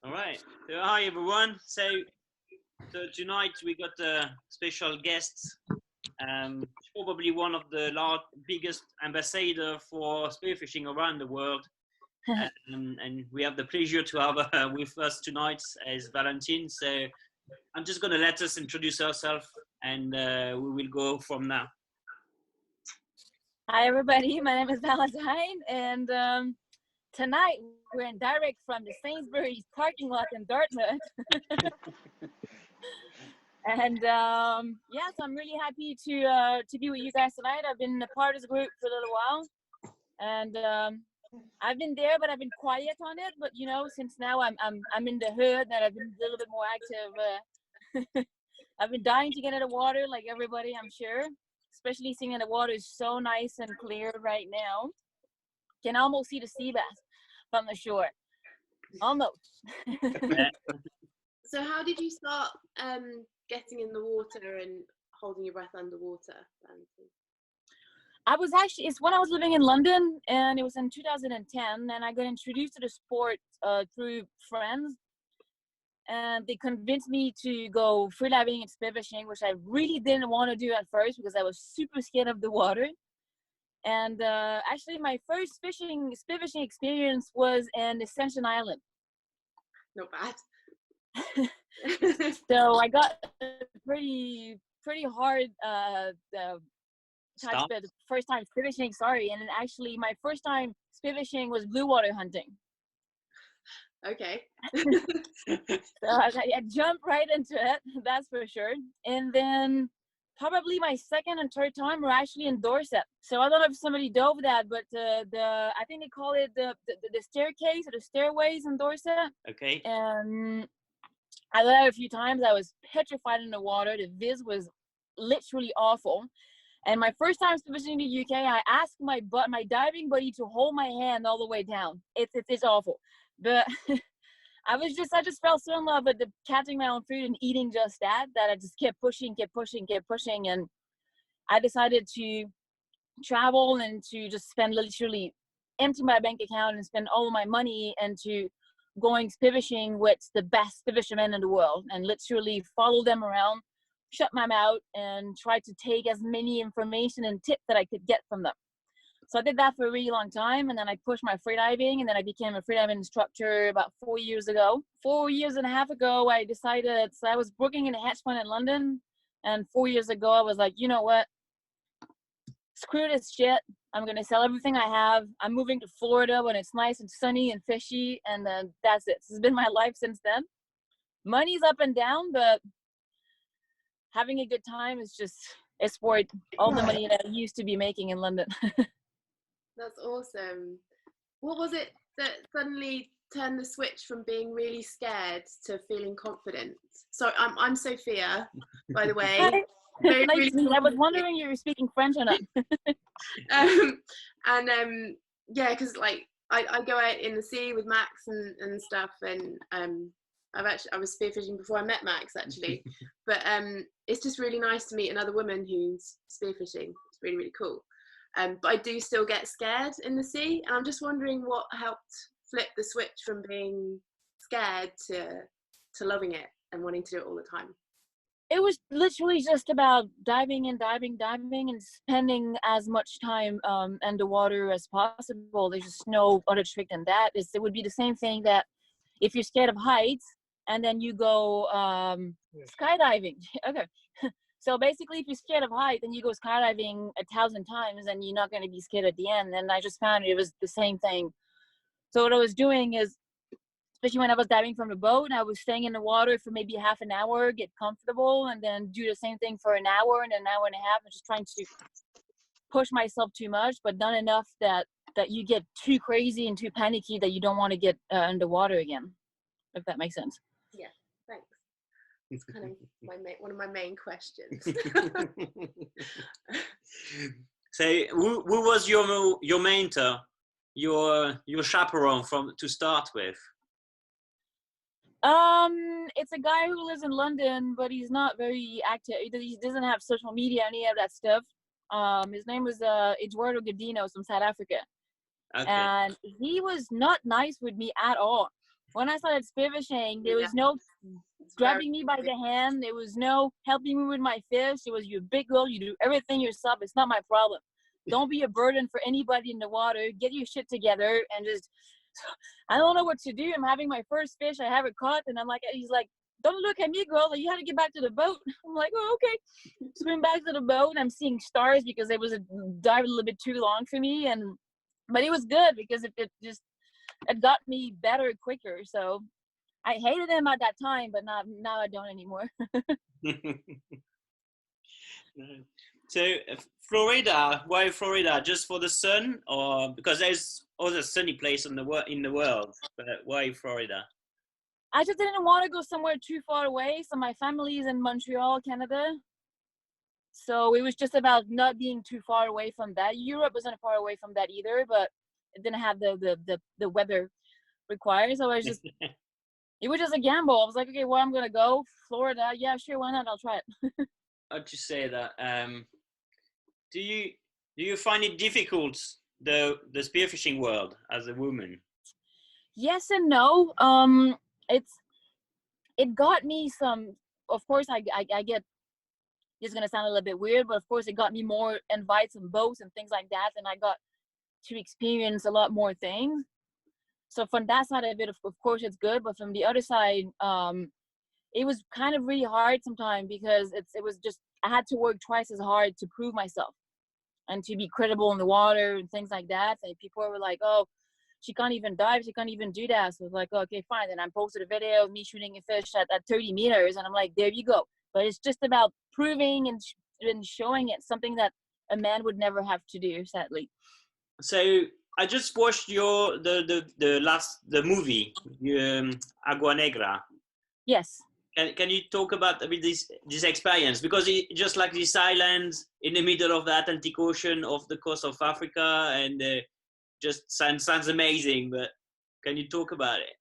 All right. So, hi everyone. So tonight we got a special guest, probably one of the biggest ambassador for spearfishing around the world, and we have the pleasure to have with us tonight as Valentine. So I'm just going to let us introduce ourselves, and we will go from now. Hi everybody, my name is Valentine, and tonight we're in direct from the Sainsbury's parking lot in Dartmouth. And yes, I'm really happy to be with you guys tonight. I've been a part of the group for a little while, and I've been there, but I've been quiet on it. But you know, since now I'm in the hood, and I've been a little bit more active. I've been dying to get in the water, like everybody, I'm sure. Especially seeing that the water is so nice and clear right now. Can almost see the sea bass from the shore. Almost. So how did you start getting in the water and holding your breath underwater? It's when I was living in London, and it was in 2010, and I got introduced to the sport through friends. And they convinced me to go freediving and spearfishing, which I really didn't want to do at first because I was super scared of the water. And actually, my first spearfishing experience was in Ascension Island. Not bad. So I got pretty hard first time spearfishing. Sorry, and then actually my first time spearfishing was blue water hunting. Okay. So I jumped right into it, that's for sure. And then probably my second and third time were actually in Dorset. So I don't know if somebody dove that, but I think they call it the staircase or the stairways in Dorset. Okay. And I did it a few times. I was petrified in the water. The viz was literally awful. And my first time visiting the UK, I asked my diving buddy to hold my hand all the way down. It's awful. But I just fell so in love with catching my own food and eating just that I just kept pushing. And I decided to travel and to just literally empty my bank account and spend all of my money into going spearfishing with the best fishermen in the world, and literally follow them around, shut my mouth, and try to take as many information and tips that I could get from them. So I did that for a really long time, and then I pushed my freediving, and then I became a freediving instructor about 4 years ago. 4 years and a half ago, I decided, so I was working in a hedge fund in London, and 4 years ago, I was like, you know what? Screw this shit. I'm going to sell everything I have. I'm moving to Florida when it's nice and sunny and fishy, and then that's it. This has been my life since then. Money's up and down, but having a good time is worth all the money that I used to be making in London. That's awesome. What was it that suddenly turned the switch from being really scared to feeling confident? So I'm Sophia, by the way. Hi. Nice to meet you. I was wondering you were speaking French or not. Yeah, because like I go out in the sea with Max and stuff, and I was spearfishing before I met Max actually, but it's just really nice to meet another woman who's spearfishing. It's really, really cool. But I do still get scared in the sea, and I'm just wondering what helped flip the switch from being scared to loving it and wanting to do it all the time. It was literally just about diving and spending as much time in the water as possible. There's just no other trick than that. It would be the same thing that if you're scared of heights and then you go skydiving. Okay. So basically, if you're scared of height, then you go skydiving 1,000 times, and you're not going to be scared at the end. And I just found it was the same thing. So what I was doing is, especially when I was diving from the boat, I was staying in the water for maybe half an hour, get comfortable, and then do the same thing for an hour and an hour and a half. I'm just trying to push myself too much, but not enough that you get too crazy and too panicky that you don't want to get underwater again, if that makes sense. Yeah, thanks. It's kind of one of my main questions. So, who was your mentor, your chaperone to start with? It's a guy who lives in London, but he's not very active. He doesn't have social media, any of that stuff. His name was Eduardo Godinho from South Africa. Okay. And he was not nice with me at all. when I started spearfishing, there Yeah. was no It's grabbing me by the hand. There was no helping me with my fish. It was, you're a big girl, you do everything yourself. It's not my problem. Don't be a burden for anybody in the water. Get your shit together and just, I don't know what to do. I'm having my first fish. I have it caught. And I'm like, he's like, don't look at me, girl. Like, you have to get back to the boat. I'm like, oh, okay. Swim back to the boat. I'm seeing stars because it was a dive a little bit too long for me. But it was good because it got me better quicker. So I hated him at that time, but now I don't anymore. So Florida, why Florida? Just for the sun, or because there's other sunny place in the world? But why Florida? I just didn't want to go somewhere too far away. So my family is in Montreal, Canada. So it was just about not being too far away from that. Europe wasn't far away from that either, but it didn't have the weather required. So it was just a gamble. I was like, okay, where I'm gonna go? Florida. Yeah, sure, why not? I'll try it. How'd you say that? Do you find it difficult, the spearfishing world, as a woman? Yes and no. It got me some. Of course, I get. It's gonna sound a little bit weird, but of course, it got me more invites and boats and things like that, and I got to experience a lot more things. So from that side of it, of course, it's good. But from the other side, it was kind of really hard sometimes because it was just, I had to work twice as hard to prove myself and to be credible in the water and things like that. And people were like, oh, she can't even dive, she can't even do that. So I was like, okay, fine. Then I posted a video of me shooting a fish at 30 meters, and I'm like, there you go. But it's just about proving and showing it, something that a man would never have to do, sadly. So I just watched the movie, Agua Negra. Yes. Can you talk about a bit this experience? Because it just like this island in the middle of the Atlantic Ocean off the coast of Africa, and just sounds amazing. But can you talk about it?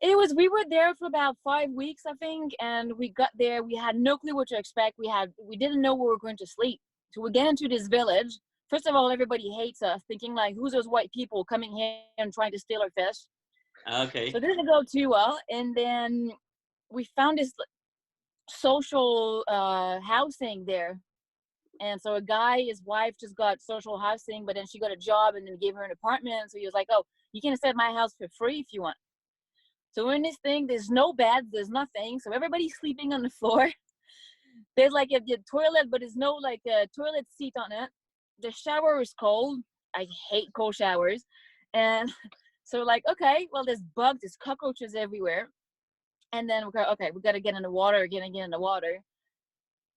We were there for about 5 weeks, I think, and we got there. We had no clue what to expect. We didn't know where we were going to sleep. So we get into this village. First of all, everybody hates us, thinking like, who's those white people coming here and trying to steal our fish? Okay. So it didn't go too well. And then we found this social housing there. And so a guy, his wife just got social housing, but then she got a job and then gave her an apartment. So he was like, oh, you can stay at my house for free if you want. So we're in this thing, there's no beds, there's nothing. So everybody's sleeping on the floor. There's like a toilet, but there's no like a toilet seat on it. The shower is cold. I hate cold showers. And so we're like, okay, well, there's bugs, there's cockroaches everywhere. And then we got to get in the water, get in the water.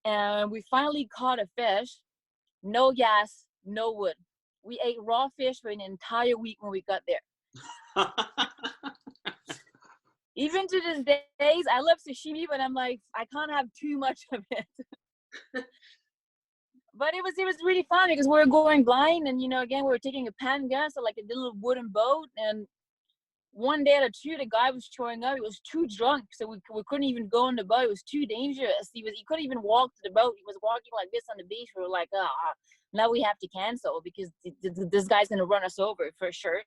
And we finally caught a fish. No gas, no wood. We ate raw fish for an entire week when we got there. Even to this days, I love sashimi, but I'm like, I can't have too much of it. But it was really fun because we were going blind, and again, we were taking a panga, so like a little wooden boat. And one day or two, the guy was showing up. He was too drunk, so we couldn't even go on the boat. It was too dangerous. He couldn't even walk to the boat. He was walking like this on the beach. We were like, now we have to cancel because this guy's gonna run us over for sure.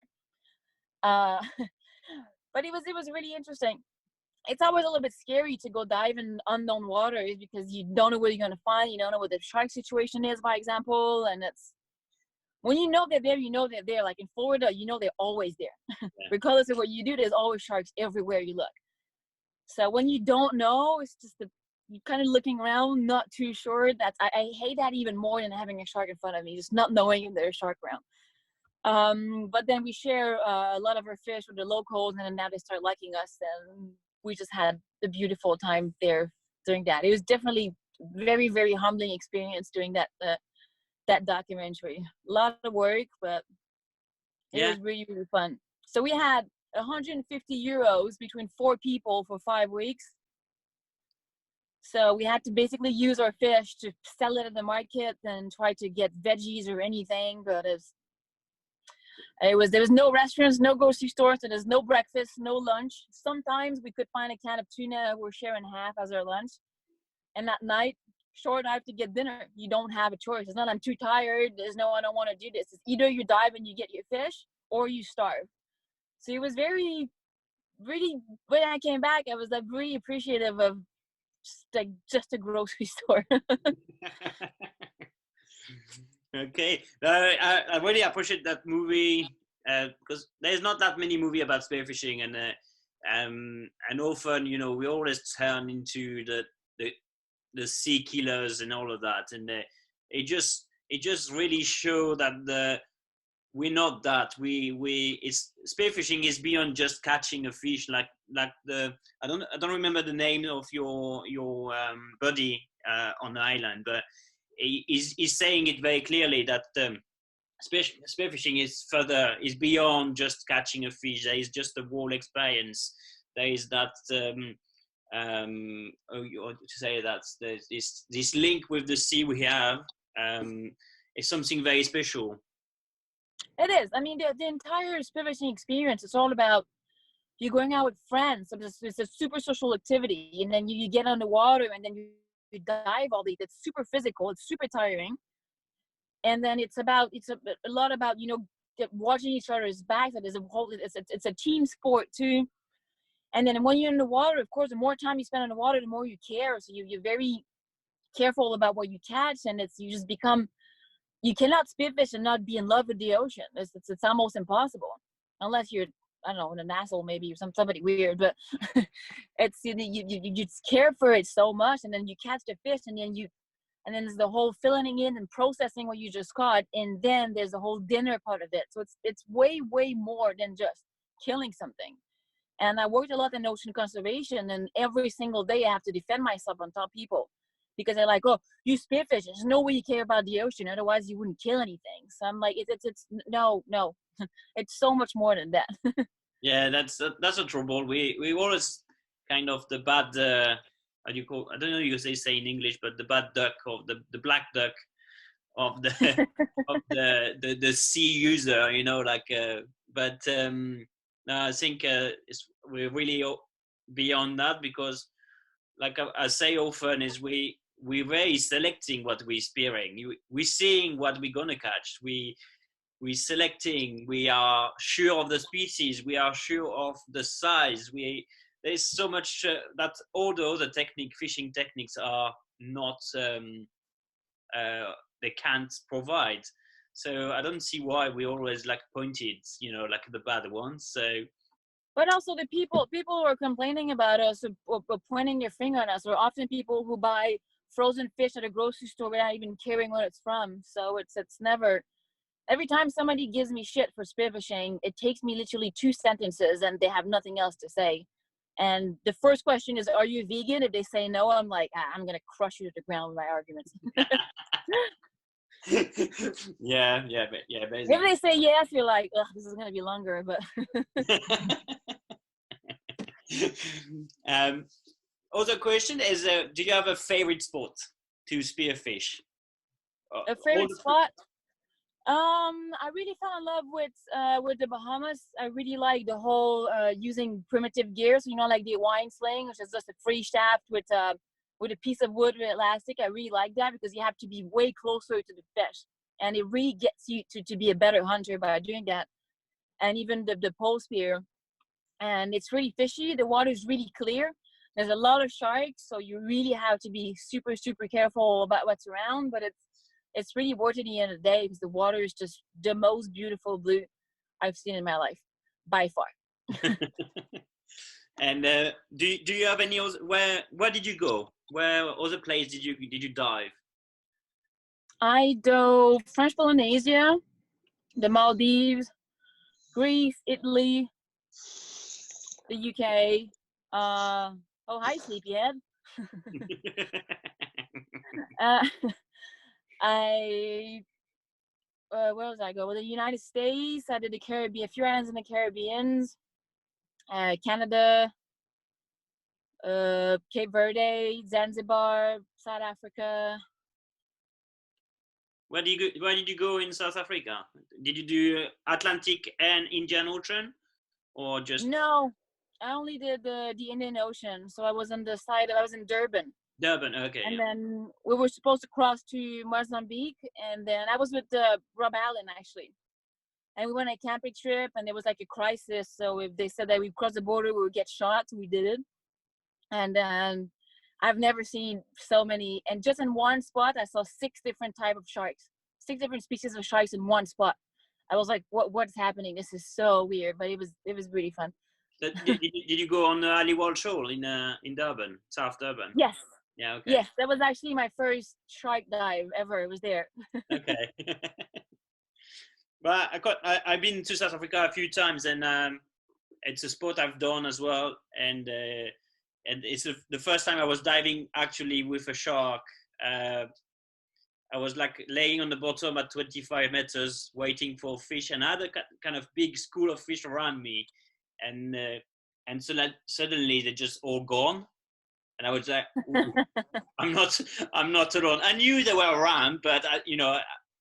But it was really interesting. It's always a little bit scary to go dive in unknown waters because you don't know what you're going to find. You don't know what the shark situation is, by example. And it's when you know they're there, you know they're there. Like in Florida, they're always there. Yeah. Regardless of what you do, there's always sharks everywhere you look. So when you don't know, it's just you're kind of looking around, not too sure. I hate that even more than having a shark in front of me, just not knowing if there's a shark around. But then we share a lot of our fish with the locals, and then now they start liking us, and we just had a beautiful time there during that. It was definitely very, very humbling experience doing that documentary. A lot of work, but it was really, really fun. So we had 150 euros between 4 people for 5 weeks. So we had to basically use our fish to sell it at the market and try to get veggies or anything, but there was no restaurants, no grocery stores, so there's no breakfast, no lunch. Sometimes we could find a can of tuna, we're sharing half as our lunch. And at night, short dive to get dinner. You don't have a choice. It's not, I'm too tired, I don't want to do this. It's either you dive and you get your fish or you starve. So it was very, really, when I came back, I was like really appreciative of just a grocery store. Okay, I really appreciate that movie because there's not that many movie about spearfishing, and often we always turn into the the sea killers and all of that, and it just really show that we're not that we it's spearfishing is beyond just catching a fish like the I don't remember the name of your buddy on the island, but he's saying it very clearly that spearfishing is beyond just catching a fish. There is just a whole experience. There is that to say that there's this link with the sea we have is something very special. It is. I mean, the entire spearfishing experience, it's all about you going out with friends. So it's a super social activity, and then you get on the water, and then you dive all day. It's super physical. It's super tiring. And then it's a lot about watching each other's backs. That is a whole. It's a team sport too. And then when you're in the water, of course, the more time you spend in the water, the more you care. So you're very careful about what you catch, and you just become. You cannot spearfish and not be in love with the ocean. It's almost impossible, unless you're, I don't know, an asshole maybe, or somebody weird. But it's you just care for it so much, and then you catch the fish, and then there's the whole filling in and processing what you just caught, and then there's the whole dinner part of it. So it's way more than just killing something. And I worked a lot in ocean conservation, and every single day I have to defend myself on top people. Because they're like, oh, you spearfish. There's no way you care about the ocean. Otherwise, you wouldn't kill anything. So I'm like, it's no. It's so much more than that. Yeah, that's the trouble. We always kind of the bad how do you call, I don't know you say in English, but the bad duck of the black duck of the of the sea user, like but no, I think we're really beyond that, because like I say often is we're very selecting what we're spearing. We're seeing what we're gonna catch. We're selecting. We are sure of the species. We are sure of the size. There's so much that all the other fishing techniques are not. They can't provide. So I don't see why we always like pointed, like the bad ones. So. But also the people who are complaining about us or pointing their finger at us are often people who buy frozen fish at a grocery store without even caring what it's from. So it's never. Every time somebody gives me shit for spearfishing, it takes me literally 2 sentences and they have nothing else to say. And the first question is, are you vegan? If they say no, I'm like, I'm going to crush you to the ground with my arguments. yeah, basically. If they say yes, you're like, ugh, this is going to be longer. But other question is, do you have a favorite spot to spearfish? A favorite spot? I really fell in love with the Bahamas. I really like the whole using primitive gear. So like the Hawaiian sling, which is just a free shaft with a piece of wood with elastic. I really like that because you have to be way closer to the fish, and it really gets you to be a better hunter by doing that. And even the pole spear, and it's really fishy. The water is really clear. There's a lot of sharks, so you really have to be super careful about what's around. But it's really worth it at the end of the day, because the water is just the most beautiful blue I've seen in my life, by far. And do you have any other, where did you go? Where other place did you dive? I dove French Polynesia, the Maldives, Greece, Italy, the UK. Oh, hi, sleepyhead. Where was I go? Well, the United States. I did the Caribbean, a few islands in the Caribbean, Canada, Cape Verde, Zanzibar, South Africa. Where did you go in South Africa? Did you do Atlantic and Indian Ocean, or just? No, I only did the Indian Ocean. So I was on the side. I was in Durban. Durban, okay. And then we were supposed to cross to Mozambique, and then I was with Rob Allen actually. and we went on a camping trip, and there was like a crisis. So if they said that we crossed the border, we would get shot. We did it, and then I've never seen so many. And just in one spot, I saw 6 different type of sharks, 6 different species of sharks in one spot. I was like, what's happening? This is so weird, but it was really fun. So did you go on the Aliwal Shoal in Durban, South Durban? Yes. Yeah. Okay. Yes, that was actually my first shark dive ever. It was there. Okay. But I've been to South Africa a few times, and it's a sport I've done as well, and it's the first time I was diving actually with a shark. I was like laying on the bottom at 25 meters waiting for fish, and I had a kind of big school of fish around me, and so that suddenly they're just all gone, and I was like, I'm not alone. I knew they were around, but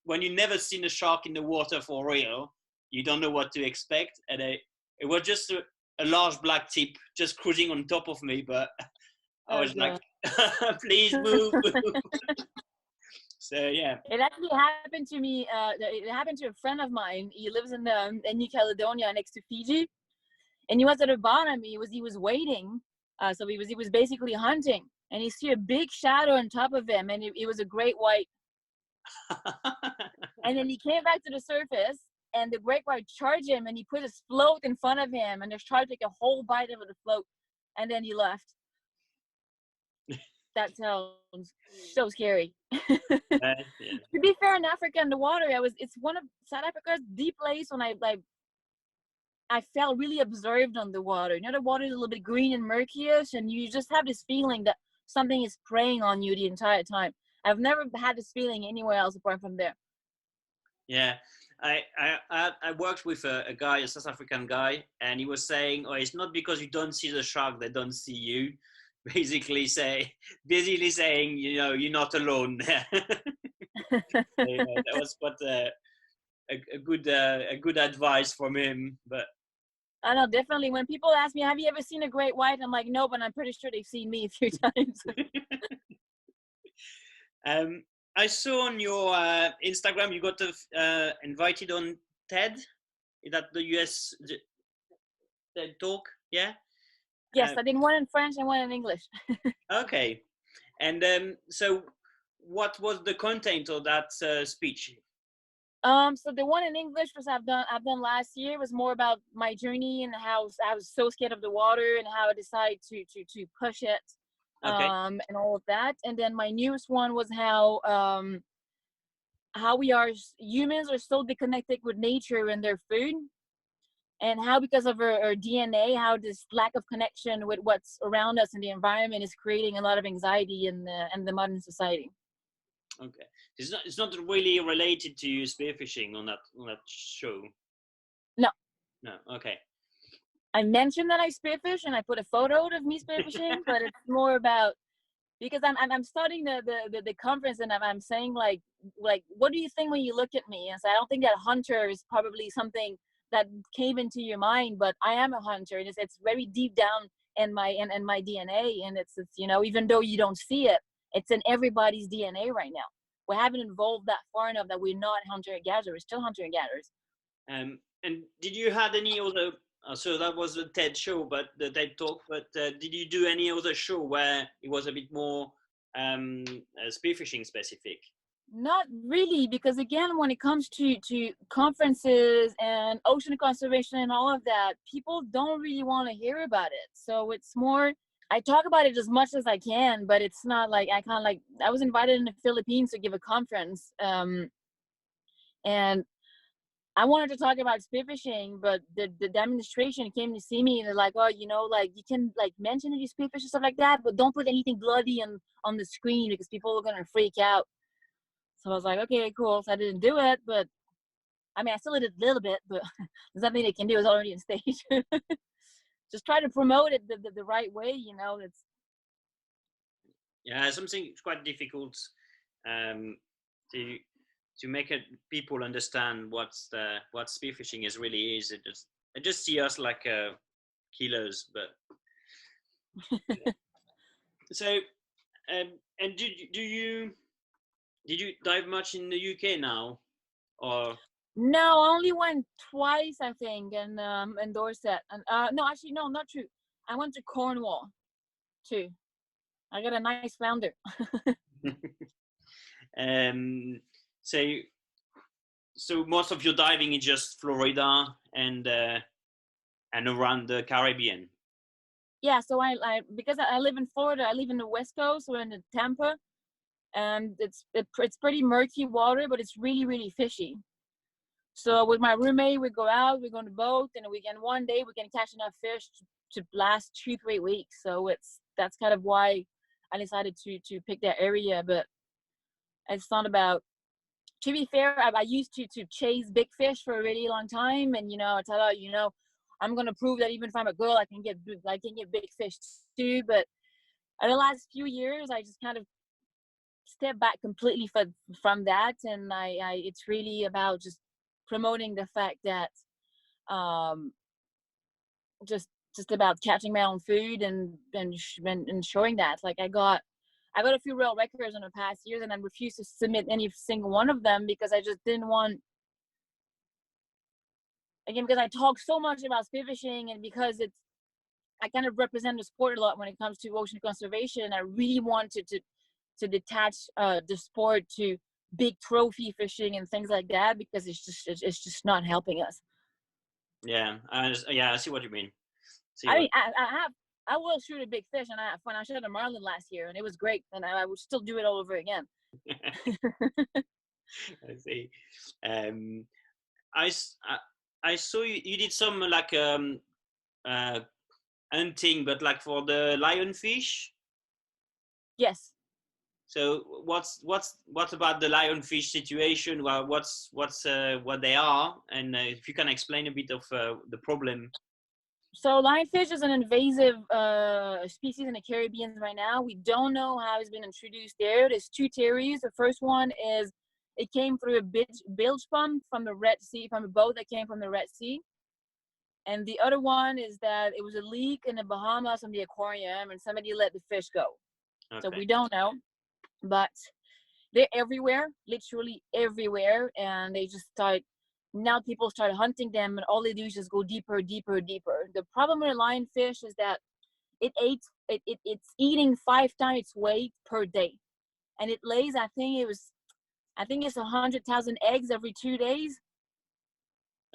when you never seen a shark in the water for real, you don't know what to expect, and it was just a large black tip just cruising on top of me, but I was like, please move. So yeah. It actually happened to me. It happened to a friend of mine. He lives in New Caledonia, next to Fiji, and he was at the bottom. He was waiting. So he was basically hunting, and he see a big shadow on top of him, and it was a great white. And then he came back to the surface, and the great white charged him, and he put his float in front of him, and just tried to take a whole bite of the float, and then he left. That sounds so scary. Yeah. To be fair, in Africa, in the water, it's one of South Africa's deep place when I felt really observed on the water. You know, the water is a little bit green and murkyish, and you just have this feeling that something is preying on you the entire time. I've never had this feeling anywhere else apart from there. Yeah, I worked with a guy, a South African guy, and he was saying, "Oh, it's not because you don't see the shark, they don't see you." Basically saying, you're not alone there. That was quite a good advice from him. But I know, definitely. When people ask me, "Have you ever seen a great white?" I'm like, "No," but I'm pretty sure they've seen me a few times. I saw on your Instagram you got invited on TED. Is that the US TED talk? Yeah. Yes, I did one in French and one in English. Okay, and so what was the content of that speech? So the one in English was I've done last year was more about my journey and how I was so scared of the water and how I decided to push it, Okay. And all of that. And then my newest one was how we are humans are so disconnected with nature and their food, and how because of our DNA, how this lack of connection with what's around us in the environment is creating a lot of anxiety in the modern society. Okay, it's not really related to spearfishing on that show. No. Okay. I mentioned that I spearfish and I put a photo of me spearfishing, but it's more about because I'm starting the conference and I'm saying like what do you think when you look at me? And so I don't think that hunter is probably something that came into your mind, but I am a hunter, and it's very deep down in my DNA, and it's even though you don't see it, it's in everybody's DNA right now. We haven't evolved that far enough that we're not hunter and gatherers. We're still hunter and gatherers. And did you had any other? So that was the TED show, but the TED talk. But did you do any other show where it was a bit more spearfishing specific? Not really, because again, when it comes to conferences and ocean conservation and all of that, people don't really want to hear about it. So it's more, I talk about it as much as I can, but it's not like I was invited in the Philippines to give a conference, and I wanted to talk about spearfishing, but the administration came to see me and they're like, "Oh, like you can like mention that you spearfish and stuff like that, but don't put anything bloody on the screen because people are gonna freak out." So I was like, okay, cool. So I didn't do it, but I mean, I still did a little bit, but there's nothing they can do. It's already on stage. Just try to promote it the right way, It's something quite difficult to make people understand what spearfishing really is. I just see us like killers, but so and did you dive much in the UK now, or? No, I only went twice, I think, in Dorset. And no, actually, no, not true. I went to Cornwall too. I got a nice flounder. um, so so most of your diving is just Florida and around the Caribbean. Yeah, so I because I live in Florida, I live in the West Coast, so in Tampa, and it's pretty murky water, but it's really, really fishy. So with my roommate, we go out, we go on the boat, and one day we can catch enough fish to last 2-3 weeks. So that's kind of why I decided to pick that area. But it's not about. To be fair, I used to chase big fish for a really long time, and I thought, I'm gonna prove that even if I'm a girl, I can get big fish too. But in the last few years, I just kind of stepped back completely from that, and it's really about just promoting the fact that um just about catching my own food and showing that, like I got a few world records in the past years, and I refused to submit any single one of them because I just didn't want, again, because I talk so much about spearfishing, and because I kind of represent the sport a lot when it comes to ocean conservation. I really wanted to detach the sport to big trophy fishing and things like that, because it's just not helping us. Yeah, I see what you mean. I mean, I will shoot a big fish, and when I shot a marlin last year, and it was great, and I would still do it all over again. I see. Um, I saw you did some like hunting, but like for the lionfish. Yes. So what about the lionfish situation? Well, what they are, and if you can explain a bit of the problem. So lionfish is an invasive species in the Caribbean right now. We don't know how it's been introduced there. There's two theories. The first one is it came through a bilge pump from the Red Sea, from a boat that came from the Red Sea. And the other one is that it was a leak in the Bahamas from the aquarium, and somebody let the fish go. Okay. So we don't know, but they're everywhere, literally everywhere, and now people start hunting them, and all they do is just go deeper, deeper, deeper. The problem with a lionfish is that it's eating 5 times its weight per day, and it lays, I think it's 100,000 eggs every 2 days.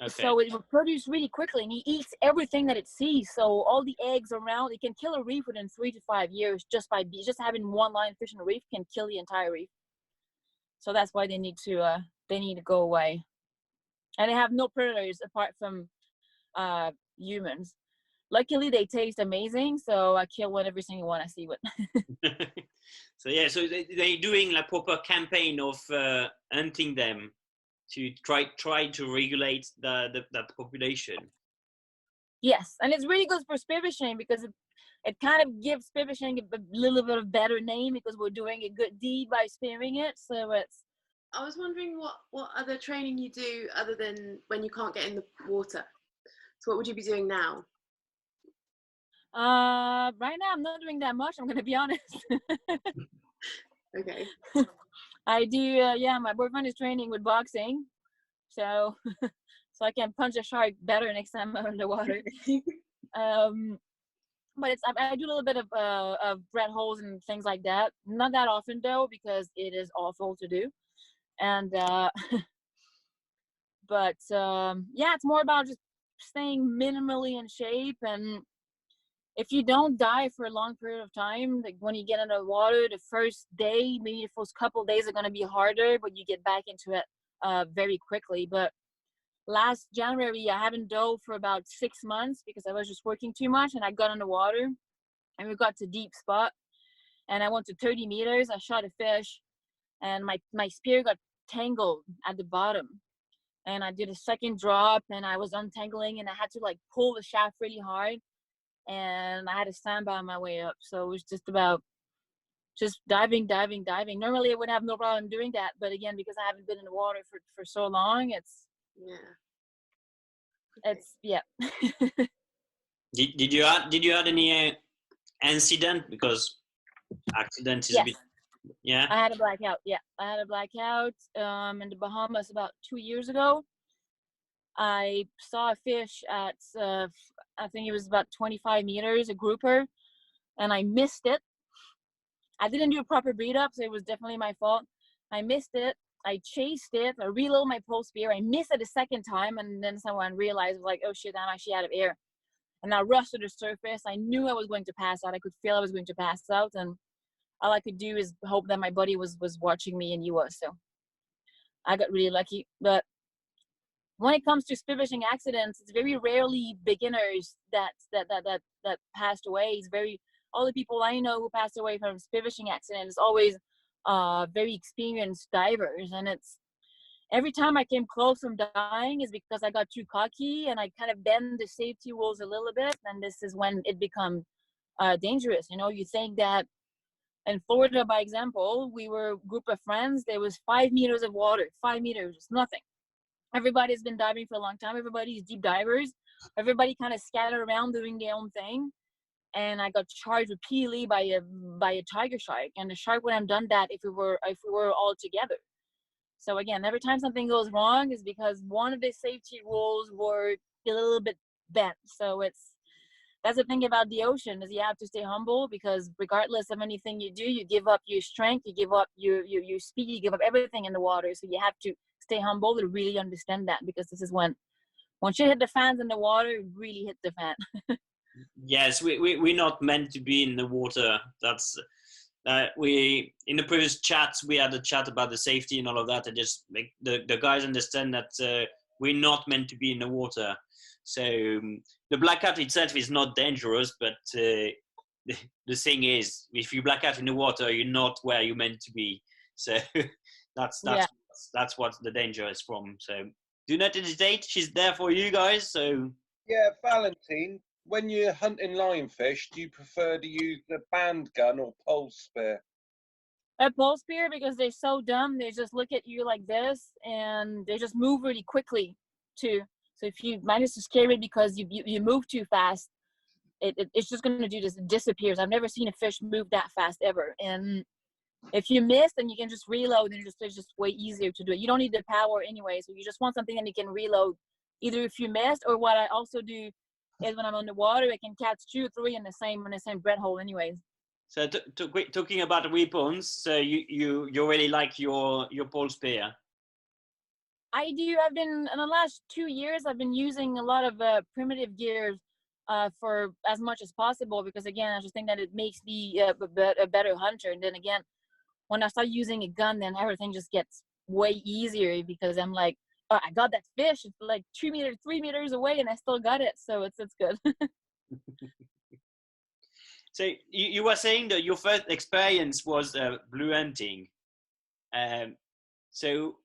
Okay. So it will produce really quickly, and he eats everything that it sees. So all the eggs around, it can kill a reef within 3 to 5 years just having one lionfish in a reef can kill the entire reef. So that's why they need to go away. And they have no predators apart from humans. Luckily, they taste amazing, so I kill one every single one I see with. So they're doing like proper campaign of hunting them to try to regulate that population. Yes, and it's really good for spearfishing because it kind of gives spearfishing a little bit of better name because we're doing a good deed by spearing it. So it's. I was wondering what other training you do other than when you can't get in the water. So what would you be doing now? Right now I'm not doing that much. I'm gonna be honest. Okay. I do. My boyfriend is training with boxing, so I can punch a shark better next time I'm in the water. But I do a little bit of bread holes and things like that. Not that often though, because it is awful to do. And but it's more about just staying minimally in shape. And if you don't dive for a long period of time, like when you get in the water, the first day, maybe the first couple of days are going to be harder, but you get back into it very quickly. But last January, I haven't dove for about 6 months because I was just working too much, and I got in the water and we got to deep spot, and I went to 30 meters. I shot a fish, and my spear got tangled at the bottom, and I did a second drop, and I was untangling, and I had to like pull the shaft really hard, and I had to stand by my way up. So it was just about just diving. Normally I would have no problem doing that, but again, because I haven't been in the water for so long, Did you had any incident? Because accident is a bit. Yeah. I had a blackout. Yeah, I had a blackout in the Bahamas about 2 years ago. I saw a fish at, I think it was about 25 meters, a grouper, and I missed it. I didn't do a proper breed up, so it was definitely my fault. I missed it. I chased it. I reloaded my pole spear. I missed it a second time, and then someone realized, like, oh shit, I'm actually out of air. And I rushed to the surface. I knew I was going to pass out. I could feel I was going to pass out, and all I could do is hope that my buddy was watching me, and he was. So I got really lucky. But when it comes to spearfishing accidents, it's very rarely beginners that passed away. It's very, all the people I know who passed away from spearfishing accidents, always very experienced divers. And it's every time I came close from dying is because I got too cocky and I kind of bend the safety rules a little bit, and this is when it becomes dangerous. You know, you think that in Florida, by example, we were a group of friends. There was 5 meters of water, 5 meters, nothing. Everybody's been diving for a long time. Everybody's deep divers. Everybody kind of scattered around doing their own thing. And I got charged repeatedly by a tiger shark. And the shark wouldn't have done that if we were all together. So again, every time something goes wrong is because one of the safety rules were a little bit bent. So that's the thing about the ocean, is you have to stay humble, because regardless of anything you do, you give up your strength, you give up your speed, you give up everything in the water. So you have to stay humble to really understand that, because this is when once you hit the fans in the water, it really hit the fan. Yes, we're not meant to be in the water. That's we in the previous chats we had a chat about the safety and all of that, and just make the guys understand that we're not meant to be in the water. So the blackout itself is not dangerous, but the thing is, if you black out in the water, you're not where you're meant to be. So that's what the danger is from. So do not hesitate. She's there for you guys. So yeah, Valentine, when you're hunting lionfish, do you prefer to use the band gun or pole spear? A pole spear, because they're so dumb. They just look at you like this, and they just move really quickly too. So if you manage to scare it because you move too fast, it's just going to do this. It disappears. I've never seen a fish move that fast ever. And if you miss, then you can just reload, and it's just way easier to do it. You don't need the power anyway, so you just want something that you can reload, either if you missed, or what I also do is when I'm on the water, I can catch 2 or 3 in the same bread hole anyways. So talking about weapons, so you really like your pole spear. I do. I've been, in the last 2 years, I've been using a lot of primitive gear for as much as possible, because again, I just think that it makes me a better hunter. And then again, when I start using a gun, then everything just gets way easier, because I'm like, oh, I got that fish. It's like 2 meters, 3 meters away, and I still got it. So it's good. So you were saying that your first experience was blue hunting. So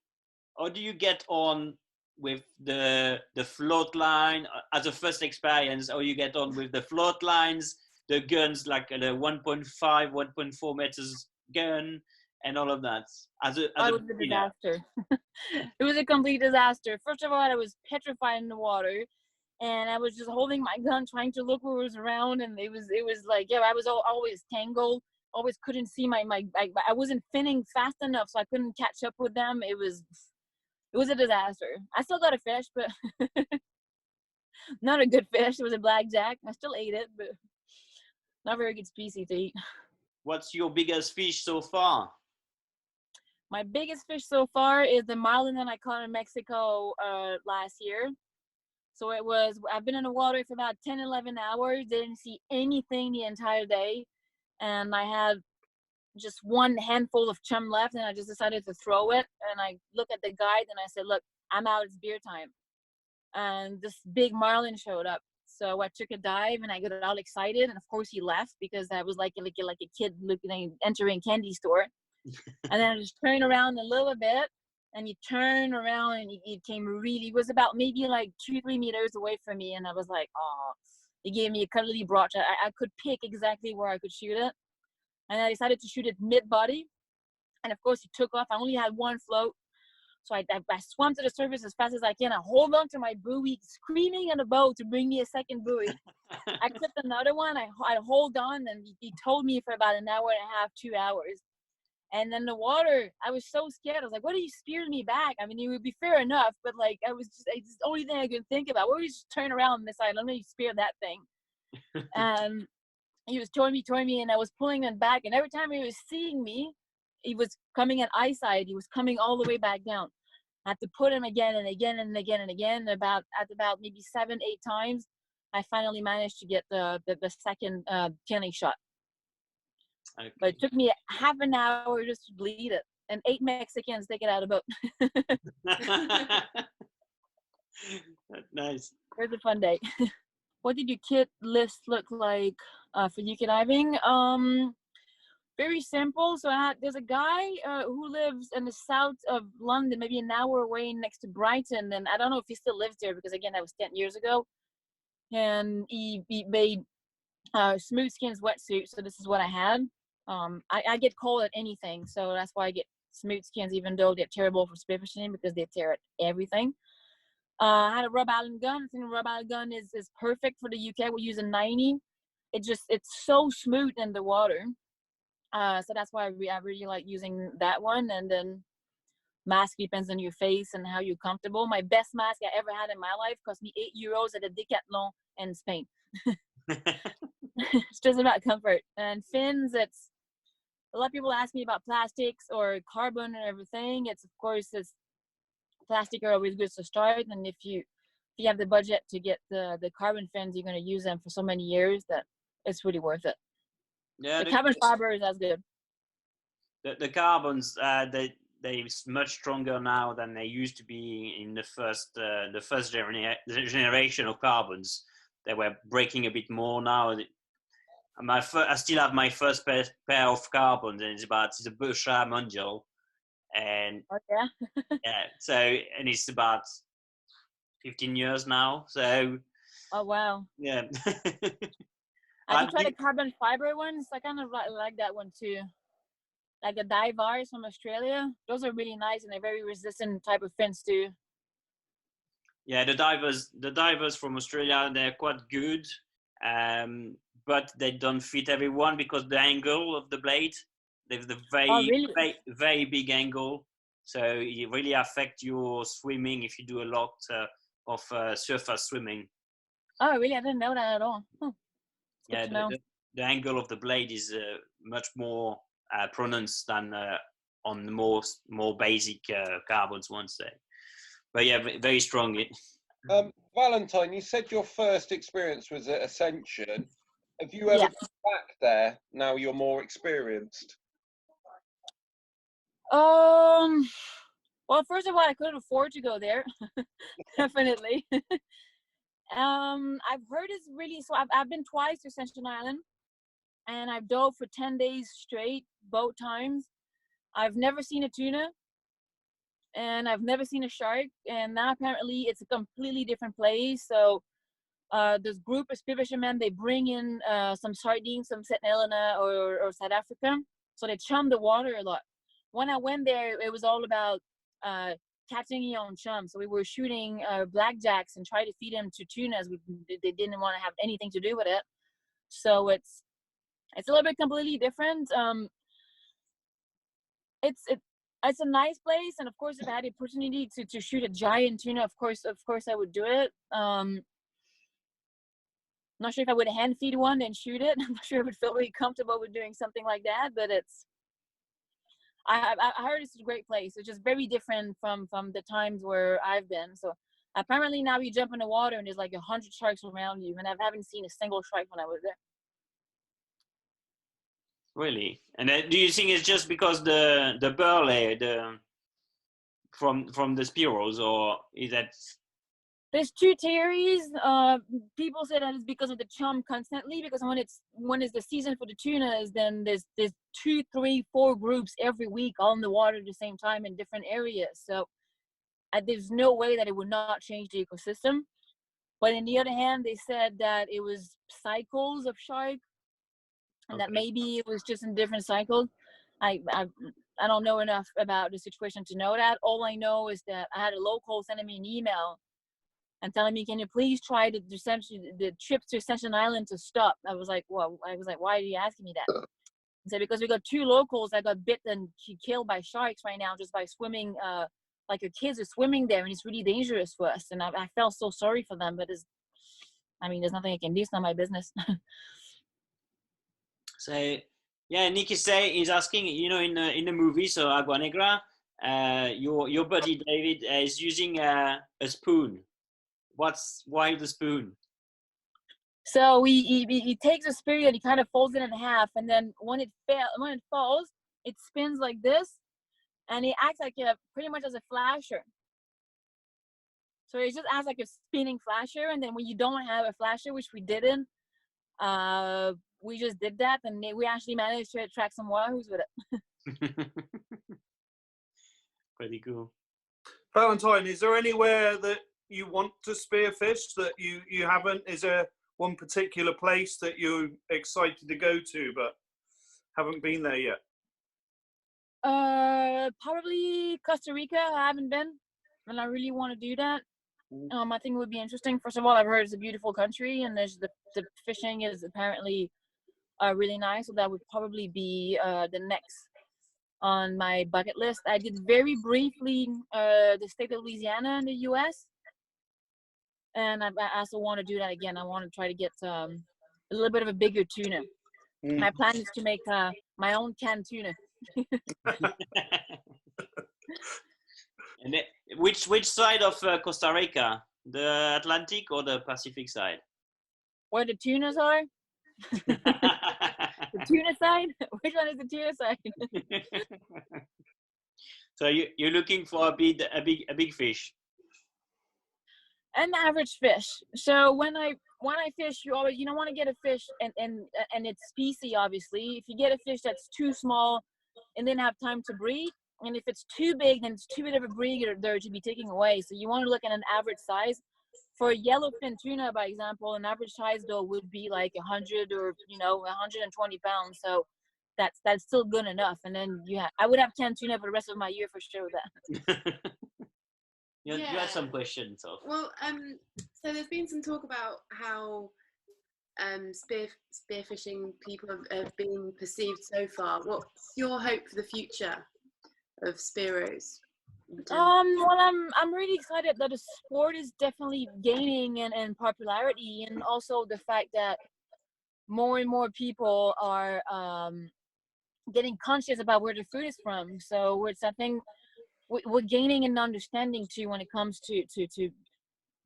how do you get on with the float line as a first experience? Or you get on with the float lines, the guns, like the 1.5, 1.4 meters gun, and all of that? It was a disaster. It was a complete disaster. First of all, I was petrified in the water, and I was just holding my gun, trying to look what was around, and it was like, yeah, I was always tangled. Always couldn't see I wasn't finning fast enough, so I couldn't catch up with them. It was a disaster. I still got a fish, but not a good fish. It was a blackjack. I still ate it, but not a very good species to eat. What's your biggest fish so far? My biggest fish so far is the marlin that I caught in Mexico last year. So I've been in the water for about 10, 11 hours. Didn't see anything the entire day. And I had just one handful of chum left, and I just decided to throw it. And I looked at the guide and I said, look, I'm out, it's beer time. And this big marlin showed up. So I took a dive and I got all excited. And of course he left, because I was like a kid entering candy store. And then I just turned around a little bit, and he turned around, and he came it was about maybe like 2-3 meters away from me. And I was like, oh, he gave me a cuddly broach. I could pick exactly where I could shoot it. And I decided to shoot it mid-body. And of course, he took off. I only had one float. So I swam to the surface as fast as I can. I hold on to my buoy, screaming in the boat to bring me a second buoy. I clipped another one. I hold on, and he told me for about an hour and a half, 2 hours. And then the water, I was so scared. I was like, what if you speared me back? I mean, it would be fair enough, but like, it's the only thing I could think about. What if you just turn around and decide, let me spear that thing? And he was towing me, and I was pulling him back. And every time he was seeing me, he was coming at eyesight. He was coming all the way back down. I had to put him again and again and again and again. About maybe 7-8 times, I finally managed to get the second killing shot. Okay. But it took me half an hour just to bleed it, and 8 Mexicans take it out of the boat. Nice. It was a fun day. What did your kit list look like for UK diving? Very simple. So there's a guy who lives in the south of London, maybe an hour away next to Brighton. And I don't know if he still lives there because, again, that was 10 years ago. And he made smooth skins wetsuits. So this is what I had. I get cold at anything. So that's why I get smooth skins, even though they're terrible for spearfishing because they tear at everything. I had a rub Allen gun. I think a rub Allen gun is perfect for the UK. We're using 90. It's so smooth in the water. So that's why I really like using that one. And then mask depends on your face and how you're comfortable. My best mask I ever had in my life cost me €8 at a Decathlon in Spain. It's just about comfort. And fins, it's a lot of people ask me about plastics or carbon and everything. It's plastic are always good to start. And if you have the budget to get the carbon fins, you're going to use them for so many years that it's really worth it. Yeah, the carbon fiber is as good. The carbons, they're much stronger now than they used to be in the first generation of carbons. They were breaking a bit more now. I still have my first pair of carbons, and it's a Bouchard Mondial, and yeah, so and it's about 15 years now. So oh wow, yeah. Have you tried the carbon fiber ones? I kind of like that one too. Like the divers from Australia, those are really nice and they're very resistant type of fins too. Yeah, the divers from Australia, they're quite good, but they don't fit everyone because the angle of the blade, they've the very big angle, so it really affects your swimming if you do a lot of surface swimming. Oh really? I didn't know that at all. Yeah, the angle of the blade is much more pronounced than on the more basic carbons ones there. But yeah, very strong. Valentine, you said your first experience was at Ascension. Have you ever been back there now you're more experienced? Well, first of all, I couldn't afford to go there. Definitely. I've heard it's really, so I've been twice to Ascension Island, and I've dove for 10 days straight, both times. I've never seen a tuna, and I've never seen a shark, and now apparently it's a completely different place. So this group of spearfishermen, they bring in some sardines from St. Helena or South Africa, so they chum the water a lot. When I went there, it was all about catching your own chum. So we were shooting blackjacks and try to feed them to tunas. They didn't want to have anything to do with it. So it's a little bit completely different. It's a nice place, and of course, if I had the opportunity to shoot a giant tuna, of course I would do it. Not sure if I would hand feed one and shoot it. I'm not sure I would feel really comfortable with doing something like that, but I heard it's a great place. It's just very different from the times where I've been. So apparently now you jump in the water and there's like 100 sharks around you, and I haven't seen a single shark when I was there. Really? And do you think it's just because the burley from the Spearos, or is that? There's two theories. People say that it's because of the chum constantly, because when it's the season for the tunas, then there's 2, 3, 4 groups every week on the water at the same time in different areas. So there's no way that it would not change the ecosystem. But on the other hand, they said that it was cycles of shark, and that maybe it was just in different cycles. I don't know enough about the situation to know that. All I know is that I had a local sending me an email and telling me, can you please try the trip to Ascension Island to stop? I was like, why are you asking me that? So because we got 2 locals that got bit and killed by sharks right now just by swimming, like your kids are swimming there, and it's really dangerous for us. And I felt so sorry for them, but there's nothing I can do. It's not my business. So yeah, Nick is asking, in the movie, so Agua Negra, your buddy David is using a spoon. Why the spoon? So he takes a spear and he kind of folds it in half, and then when it falls, it spins like this, and it acts like pretty much as a flasher. So it just acts like a spinning flasher, and then when you don't have a flasher, which we didn't, we just did that, and we actually managed to attract some wahoos with it. Pretty cool. Valentine, is there anywhere that you want to spearfish that you haven't? Is there one particular place that you're excited to go to but haven't been there yet? Probably Costa Rica. I haven't been, and I really want to do that. I think it would be interesting. First of all, I've heard it's a beautiful country, and there's the fishing is apparently really nice. So that would probably be the next on my bucket list. I did very briefly the state of Louisiana in the U.S., and I also want to do that again. I want to try to get a little bit of a bigger tuna. My plan is to make my own canned tuna. And which side of Costa Rica? The Atlantic or the Pacific side? Where the tunas are? The tuna side? Which one is the tuna side? So you're looking for a big fish? An average fish. So when I fish, you always want to get a fish and its species. Obviously, if you get a fish that's too small and then have time to breed, and if it's too big, then it's too big of a breeder there to be taken away. So you want to look at an average size. For a yellowfin tuna, by example, an average size though would be like 100 or 120 pounds. So that's still good enough. And then I would have canned tuna for the rest of my year for sure with that. You had some questions. Well, so there's been some talk about how spearfishing people have been perceived so far. What's your hope for the future of Spearos? Well, I'm really excited that the sport is definitely gaining in popularity, and also the fact that more and more people are getting conscious about where their food is from. So I think we're gaining an understanding too when it comes to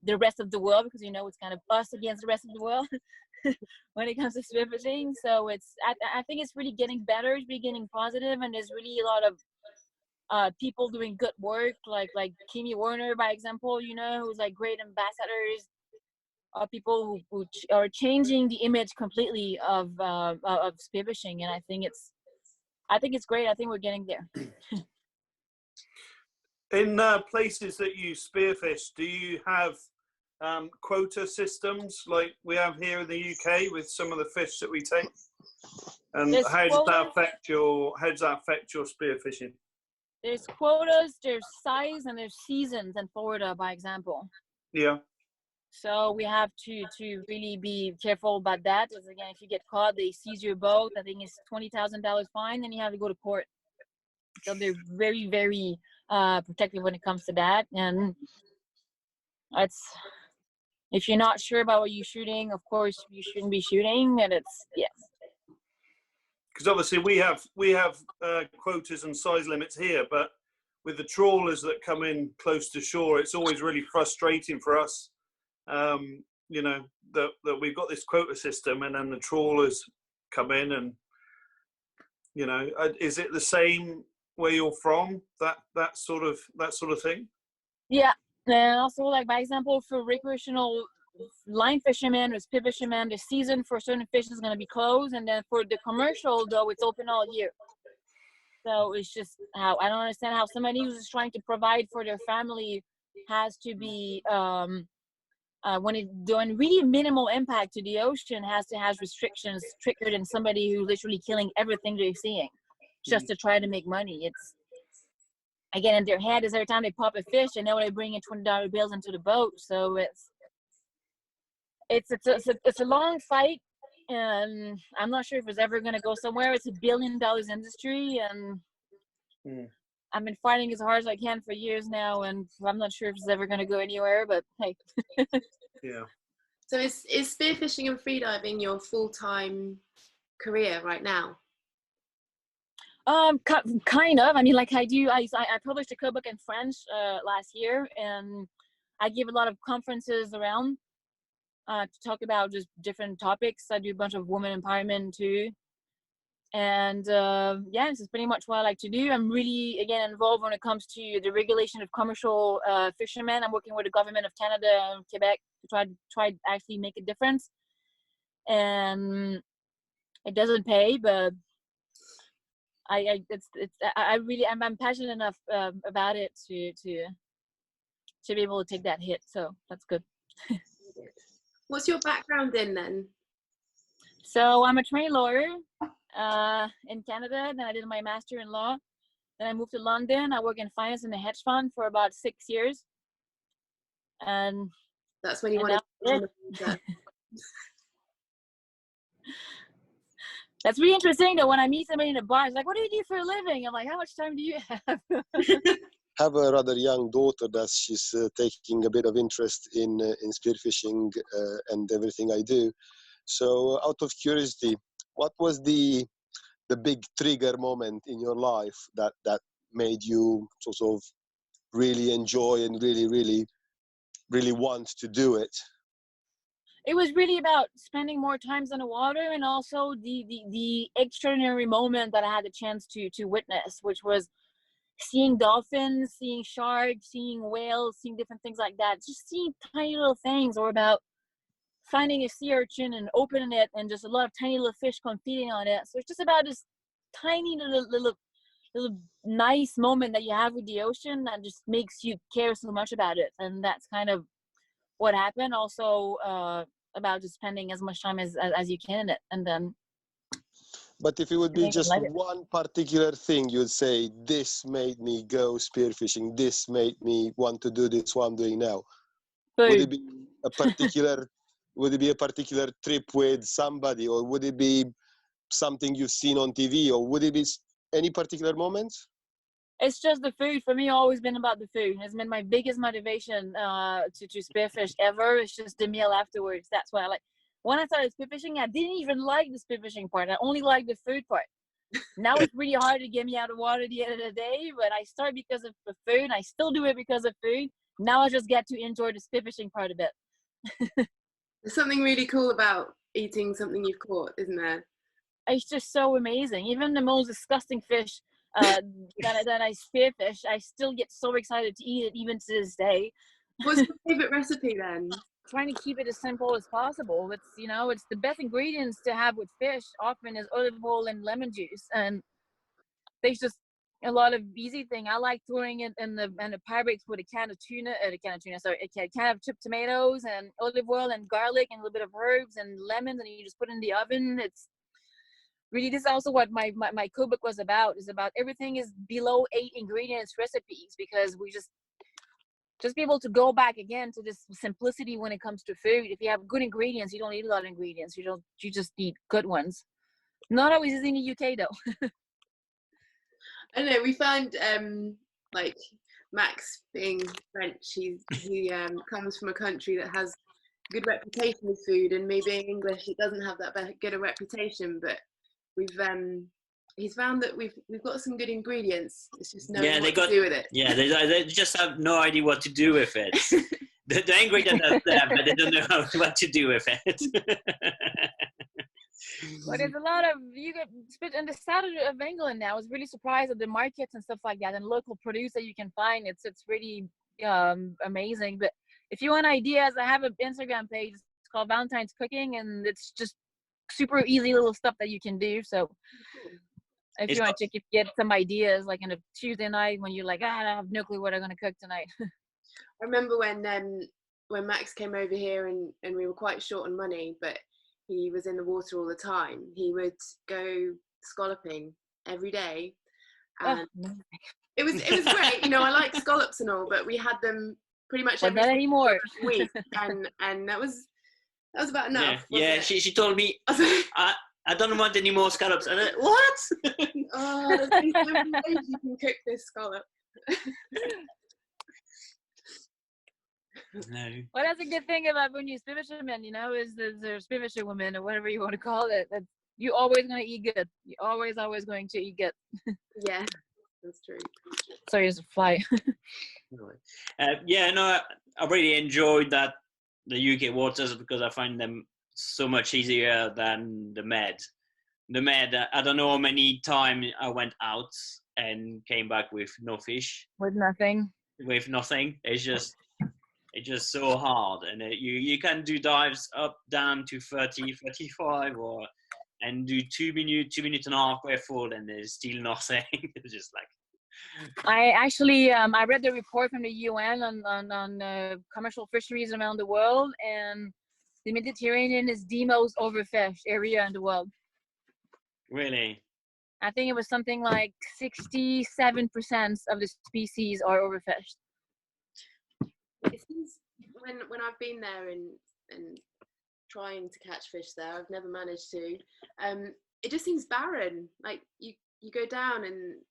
the rest of the world, because it's kind of us against the rest of the world when it comes to spearfishing. So I think it's really getting better, it's really getting positive, and there's really a lot of people doing good work, like Kimi Werner, by example, who's like great ambassadors, people who are changing the image completely of spearfishing, and I think it's great. I think we're getting there. In places that you spearfish, do you have quota systems like we have here in the UK with some of the fish that we take? And how does that affect your spearfishing? There's quotas, there's size, and there's seasons in Florida, by example. Yeah. So we have to really be careful about that. Because again, if you get caught, they seize your boat. I think it's $20,000 fine, and you have to go to court. So they're very, very protective when it comes to that. And if you're not sure about what you're shooting, of course you shouldn't be shooting. And because obviously we have quotas and size limits here, but with the trawlers that come in close to shore, it's always really frustrating for us, that we've got this quota system, and then the trawlers come in, and is it the same where you're from? That sort of thing? Yeah, and also, like, by example, for recreational line fishermen or spear fishermen, the season for certain fish is going to be closed, and then for the commercial though, it's open all year. So it's just how I don't understand how somebody who's just trying to provide for their family has to be when it's doing really minimal impact to the ocean has restrictions stricter than somebody who's literally killing everything they're seeing just to try to make money. It's again in their head is every time they pop a fish, they know they bring in $20 bills into the boat. So it's a long fight, and I'm not sure if it's ever going to go somewhere. It's $1 billion industry, and I've been fighting as hard as I can for years now, and I'm not sure if it's ever going to go anywhere, but hey. Yeah. So is spearfishing and freediving your full-time career right now? Kind of. I mean, like I published a cookbook in French last year, and I give a lot of conferences around to talk about just different topics. I do a bunch of women empowerment too. And yeah, this is pretty much what I like to do. I'm really, again, involved when it comes to the regulation of commercial fishermen. I'm working with the government of Canada and Quebec to try to actually make a difference. And it doesn't pay, but I'm passionate enough about it to be able to take that hit. So that's good. What's your background in then? So I'm a trained lawyer in Canada. Then I did my master in law. Then I moved to London. I work in finance in a hedge fund for about 6 years. And that's when you wanted to. That's really interesting though. When I meet somebody in a bar, it's like, what do you do for a living? I'm like, how much time do you have? Have a rather young daughter that she's taking a bit of interest in spearfishing and everything I do. So out of curiosity, what was the big trigger moment in your life that made you sort of really enjoy and really want to do it? It was really about spending more times in the water, and also the extraordinary moment that I had the chance to witness, which was seeing dolphins, seeing sharks, seeing whales, seeing different things like that. Just seeing tiny little things, or about finding a sea urchin and opening it, and just a lot of tiny little fish come feeding on it. So it's just about this tiny little nice moment that you have with the ocean that just makes you care so much about it. And that's kind of what happened. Also about just spending as much time as you can in it. And then, but if it would be just one particular thing, you'd say, this made me go spearfishing, this made me want to do this what I'm doing now. Food. Would it be a particular trip with somebody, or would it be something you've seen on TV, or would it be any particular moment? It's just the food. For me, always been about the food. It's been my biggest motivation to spearfish ever. It's just the meal afterwards. That's why I like. When I started spearfishing, I didn't even like the spearfishing part. I only liked the food part. Now it's really hard to get me out of water at the end of the day, but I started because of the food. I still do it because of food. Now I just get to enjoy the spearfishing part of it. There's something really cool about eating something you've caught, isn't there? It's just so amazing. Even the most disgusting fish that I spearfish, I still get so excited to eat it even to this day. What's your favorite recipe then? Trying to keep it as simple as possible. It's the best ingredients to have with fish often is olive oil and lemon juice, and there's just a lot of easy thing. I like throwing it in the Pyrex with a can of chipped tomatoes and olive oil and garlic and a little bit of herbs and lemons, and you just put it in the oven. It's really, this is also what my cookbook was about. Is about everything is below 8 ingredients recipes, because we just be able to go back again to this simplicity when it comes to food. If you have good ingredients, you don't need a lot of ingredients. You just need good ones. Not always is in the UK though. I know, we found like Max being French, he comes from a country that has good reputation with food, and me being English, it doesn't have that good a reputation, but he's found that we've got some good ingredients. It's just knowing what to do with it. Yeah, they just have no idea what to do with it. the ingredient is there, but they don't know what to do with it. But there's a lot of, in the south of England now, I was really surprised at the markets and stuff like that, and local produce that you can find. It's really amazing. But if you want ideas, I have an Instagram page. It's called Valentine's Cooking, and it's just super easy little stuff that you can do. So if you want to get some ideas, like on a Tuesday night when you're like, I have no clue what I'm going to cook tonight. I remember when Max came over here and we were quite short on money, but he was in the water all the time. He would go scalloping every day, and it was great. I like scallops and all, but we had them pretty much every not anymore. week, and that was That was about Yeah, enough. yeah. Wasn't it? She told me I was like, I don't want any more scallops. And I, what? oh, there's only so many ways you can cook this scallop. No. Well, that's a good thing about when you spearfisherman, you know, is the spearfisher woman or whatever you want to call it. That you're always going to eat good. You're always going to eat good. Yeah, that's true. Sorry, there's a fly. Yeah, no, I really enjoyed that the UK waters because I find them so much easier than the Med. The Med, I don't know how many times I went out and came back with no fish, With nothing. with nothing. It's just so hard, and you can do dives up down to 30, 35, or and do 2 minutes and a half where full, and there's still nothing. It's just like. I actually I read the report from the UN on commercial fisheries around the world, and the Mediterranean is the most overfished area in the world. Really? I think it was something like 67% of the species are overfished. It seems when I've been there and trying to catch fish there, I've never managed to. It just seems barren. Like you go down and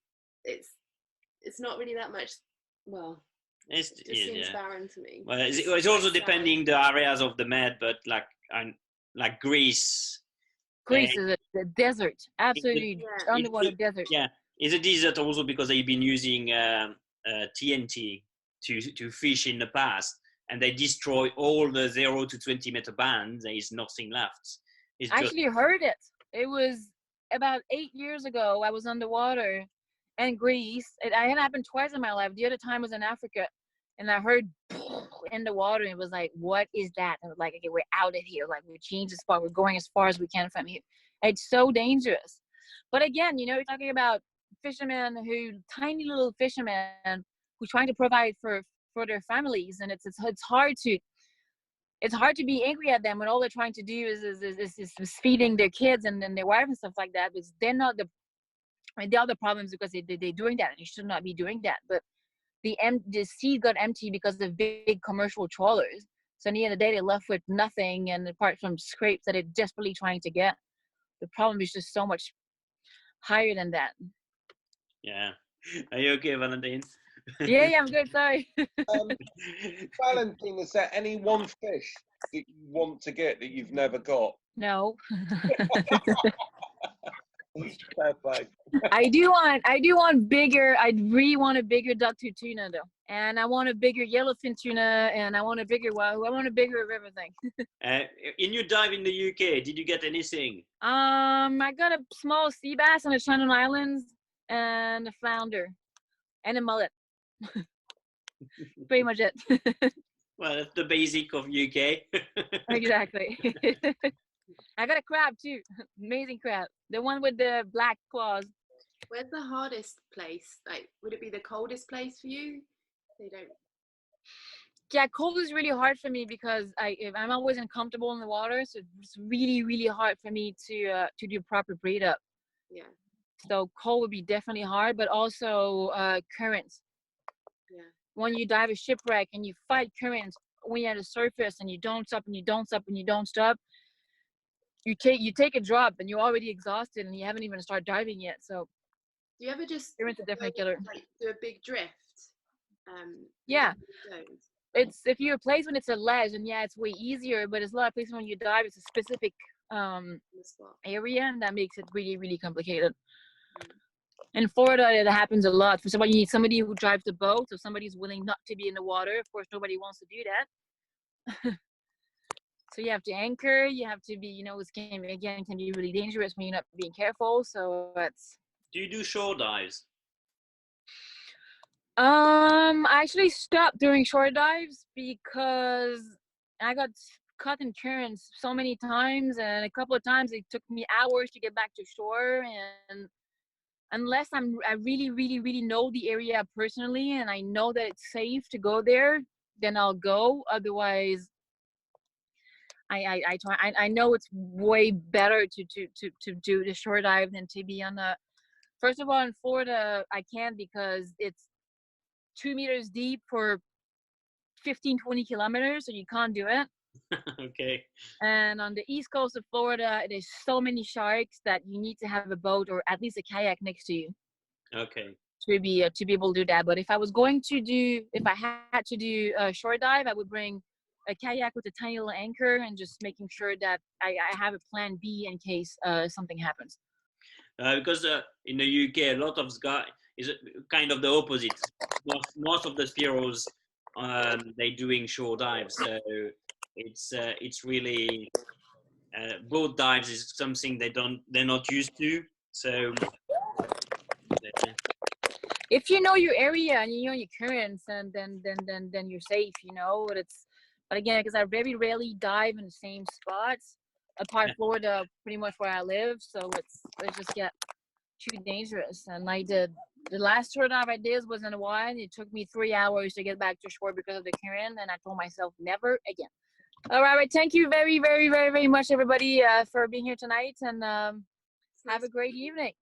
it's not really that much. Well, it just seems barren to me. Well, it's also depending the areas of the Med, but like Greece. Greece is a desert, absolutely underwater desert. Yeah, it's a desert also because they've been using TNT to fish in the past, and they destroy all the 0 to 20 meter bands. There is nothing left. I actually heard it. It was about 8 years ago. I was underwater in Greece. It had happened twice in my life. The other time was in Africa, and I heard in the water. And it was like, what is that? And I was like, okay, we're out of here. Like, we changed the spot. We're going as far as we can from here. It's so dangerous. But again, you know, you're talking about fishermen tiny little fishermen who trying to provide for their families, and it's hard to be angry at them when all they're trying to do is feeding their kids and their wife and stuff like that. Because they're not there are the problems because they're doing that, and you should not be doing that. But the sea got empty because of big commercial trawlers. So in the end of the day, they're left with nothing, and apart from scrapes that they're desperately trying to get. The problem is just so much higher than that. Yeah. Are you okay, Valentine? Yeah, I'm good. Sorry. Valentine, is there any one fish that you want to get that you've never got? No. Perfect. I do want bigger. I really want a bigger duck-tooth tuna though, and I want a bigger yellowfin tuna, and I want a bigger wahoo. I want a bigger of everything. In your dive in the UK, did you get anything? I got a small sea bass on the Channel Islands, and a flounder, and a mullet. Pretty much it. Well, that's the basic of UK. Exactly. I got a crab too. Amazing crab. The one with the black claws. Where's the hardest place? Like, would it be the coldest place for you? They don't. Yeah, cold is really hard for me because I'm always uncomfortable in the water, so it's really, really hard for me to do proper breathe up. Yeah. So cold would be definitely hard, but also currents. Yeah. When you dive a shipwreck and you fight currents when you're at the surface and you don't stop and you don't stop and you don't stop, you take a drop and you're already exhausted and you haven't even started diving yet. So do you ever just currents are definitely killer. Like, do a big drift? Yeah. It's if you're a place when it's a ledge, and yeah, it's way easier, but it's a lot of places when you dive, it's a specific area, and that makes it really, really complicated. In Florida, it happens a lot. For somebody, you need somebody who drives the boat, so somebody's willing not to be in the water. Of course, nobody wants to do that. So you have to anchor. You have to be, you know, it can be really dangerous when you're not being careful. So it's. Do you do shore dives? I actually stopped doing shore dives because I got caught in currents so many times, and a couple of times it took me hours to get back to shore. And unless I really, really, really know the area personally and I know that it's safe to go there, then I'll go. Otherwise, I know it's way better to do the shore dive than to be on the. First of all, in Florida, I can't because it's 2 meters deep for 15-20 kilometers, so you can't do it. Okay. And on the east coast of Florida, there's so many sharks that you need to have a boat or at least a kayak next to you Okay. to be able to do that. But if I had to do a shore dive, I would bring a kayak with a tiny little anchor and just making sure that I have a plan B in case something happens. Because in the UK, a lot of guys is kind of the opposite. Most of the Spearos, they're doing shore dives, so it's really boat dives is something they're not used to. So if you know your area and you know your currents, and then you're safe, you know. But again, because I very rarely dive in the same spots, apart Florida, pretty much where I live, so it just get too dangerous. And like the last shore dive I did was in Hawaii, and it took me 3 hours to get back to shore because of the current, and I told myself never again. All right, thank you very, very, very, very much, everybody, for being here tonight, and have a great evening.